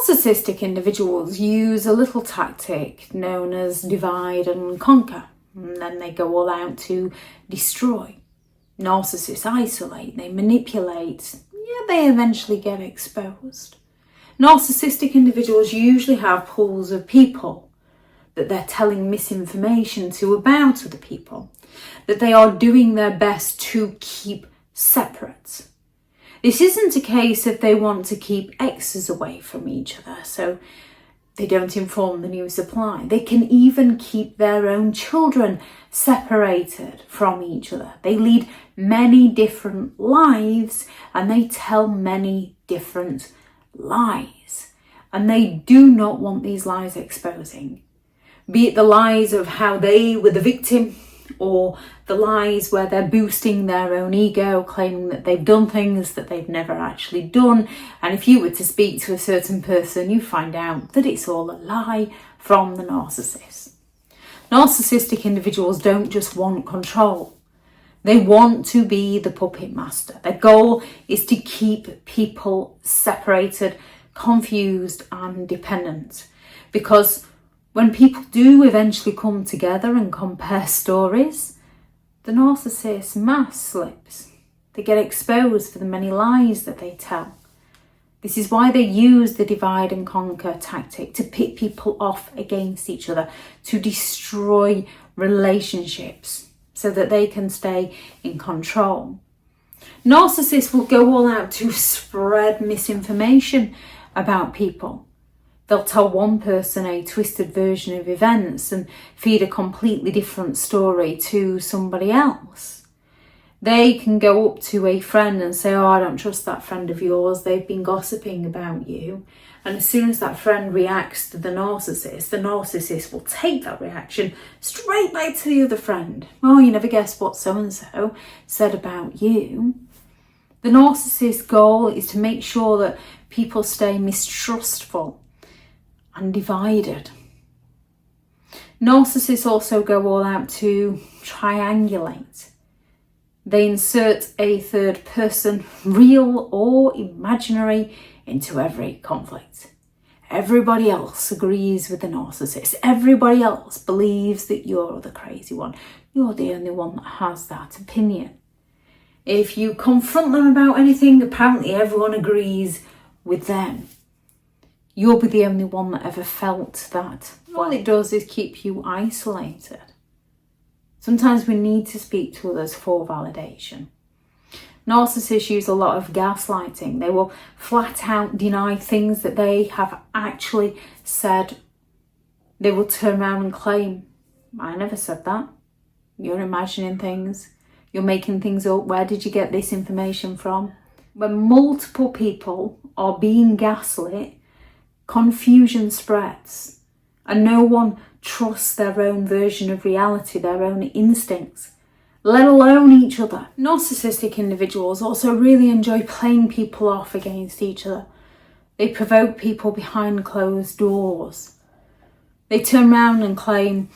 Narcissistic individuals use a little tactic known as divide and conquer, and then they go all out to destroy. Narcissists isolate, they manipulate, they eventually get exposed. Narcissistic individuals usually have pools of people that they're telling misinformation to about other people, that they are doing their best to keep separate. This isn't a case if they want to keep exes away from each other, so they don't inform the new supply. They can even keep their own children separated from each other. They lead many different lives and they tell many different lies. And they do not want these lies exposing. Be it the lies of how they were the victim, or the lies where they're boosting their own ego, claiming that they've done things that they've never actually done. And if you were to speak to a certain person, you find out that it's all a lie from the narcissist. Narcissistic individuals don't just want control. They want to be the puppet master. Their goal is to keep people separated, confused and dependent. Because when people do eventually come together and compare stories, the narcissist mask slips. They get exposed for the many lies that they tell. This is why they use the divide and conquer tactic, to pit people off against each other, to destroy relationships so that they can stay in control. Narcissists will go all out to spread misinformation about people. They'll tell one person a twisted version of events and feed a completely different story to somebody else. They can go up to a friend and say, I don't trust that friend of yours, they've been gossiping about you. And as soon as that friend reacts to the narcissist will take that reaction straight back to the other friend. You never guessed what so-and-so said about you. The narcissist's goal is to make sure that people stay mistrustful and divided. Narcissists also go all out to triangulate. They insert a third person, real or imaginary, into every conflict. Everybody else agrees with the narcissist. Everybody else believes that you're the crazy one. You're the only one that has that opinion. If you confront them about anything, apparently everyone agrees with them. You'll be the only one that ever felt that. All it does is keep you isolated. Sometimes we need to speak to others for validation. Narcissists use a lot of gaslighting. They will flat out deny things that they have actually said. They will turn around and claim, I never said that. You're imagining things. You're making things up. Where did you get this information from? When multiple people are being gaslit, confusion spreads and no one trusts their own version of reality, their own instincts, let alone each other. Narcissistic individuals also really enjoy playing people off against each other. They provoke people behind closed doors. They turn around and claim,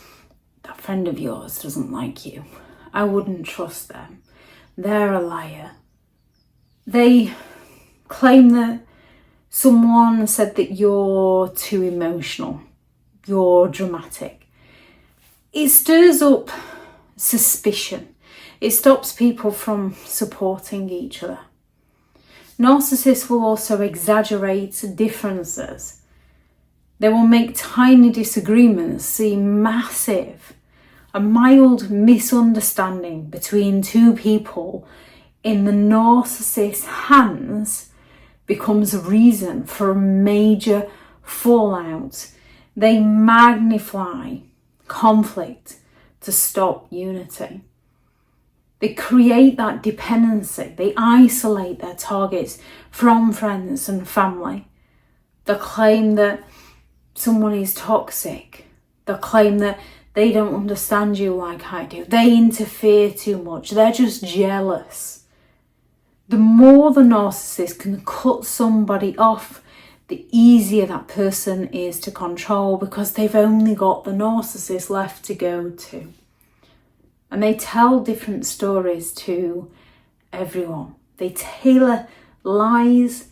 that friend of yours doesn't like you. I wouldn't trust them. They're a liar. They claim that someone said that you're too emotional, you're dramatic. It stirs up suspicion. It stops people from supporting each other. Narcissists will also exaggerate differences. They will make tiny disagreements seem massive. A mild misunderstanding between two people in the narcissist's hands becomes a reason for a major fallout. They magnify conflict to stop unity. They create that dependency. They isolate their targets from friends and family. They claim that someone is toxic. They claim that they don't understand you like I do. They interfere too much. They're just jealous. The more the narcissist can cut somebody off, the easier that person is to control, because they've only got the narcissist left to go to. And they tell different stories to everyone. They tailor lies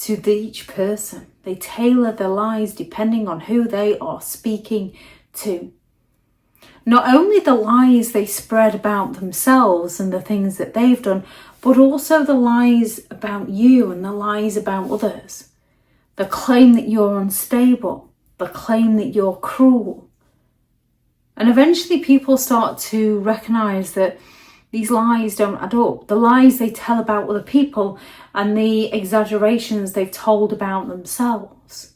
to each person. They tailor their lies depending on who they are speaking to. Not only the lies they spread about themselves and the things that they've done, but also the lies about you and the lies about others. The claim that you're unstable, the claim that you're cruel. And eventually people start to recognise that these lies don't add up. The lies they tell about other people and the exaggerations they've told about themselves.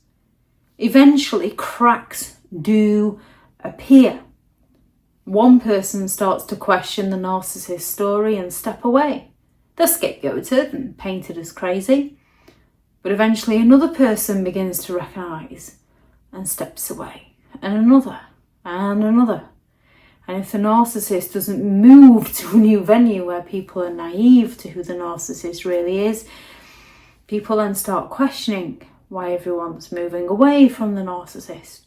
Eventually cracks do appear. One person starts to question the narcissist story and step away. They're scapegoated and painted as crazy. But eventually another person begins to recognise and steps away. And another. And another. And if the narcissist doesn't move to a new venue where people are naive to who the narcissist really is, people then start questioning why everyone's moving away from the narcissist.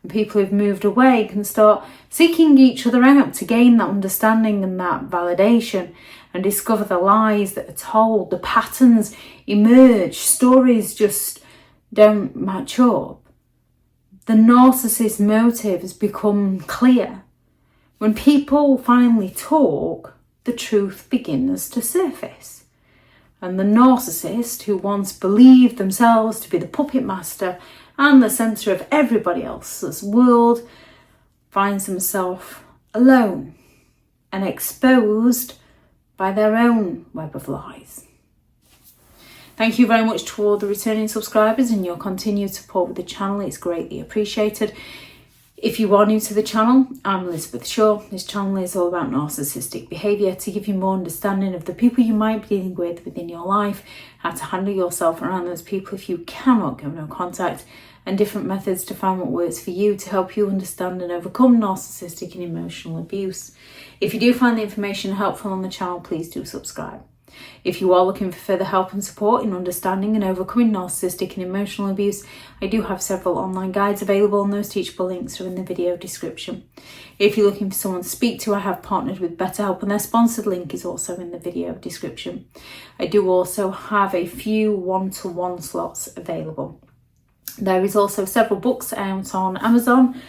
And people who've moved away can start seeking each other out to gain that understanding and that validation and discover the lies that are told. The patterns emerge. Stories just don't match up. The narcissist's motives become clear. When people finally talk, the truth begins to surface. And the narcissist, who once believed themselves to be the puppet master and the centre of everybody else's world, finds himself alone and exposed by their own web of lies. Thank you very much to all the returning subscribers and your continued support with the channel. It's greatly appreciated. If you are new to the channel, I'm Elizabeth Shaw. This channel is all about narcissistic behaviour to give you more understanding of the people you might be dealing with within your life, how to handle yourself around those people if you cannot give no contact, and different methods to find what works for you to help you understand and overcome narcissistic and emotional abuse. If you do find the information helpful on the channel, please do subscribe. If you are looking for further help and support in understanding and overcoming narcissistic and emotional abuse, I do have several online guides available, and those teachable links are in the video description. If you're looking for someone to speak to, I have partnered with BetterHelp, and their sponsored link is also in the video description. I do also have a few one-to-one slots available. There is also several books out on Amazon.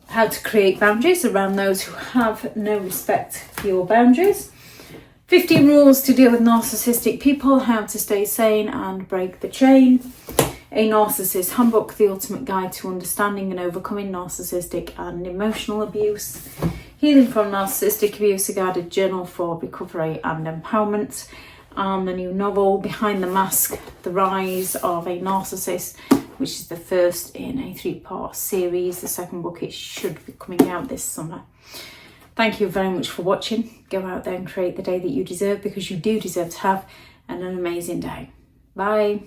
How to create boundaries around those who have no respect for your boundaries. 15 rules to deal with narcissistic people, how to stay sane and break the chain. A Narcissists Handbook, the ultimate guide to understanding and overcoming narcissistic and emotional abuse. Healing from Narcissistic Abuse, a guided journal for recovery and empowerment. And the new novel, Behind the Mask, The Rise of a Narcissist, which is the first in a 3-part series. The second book, it should be coming out this summer. Thank you very much for watching. Go out there and create the day that you deserve, because you do deserve to have an amazing day. Bye.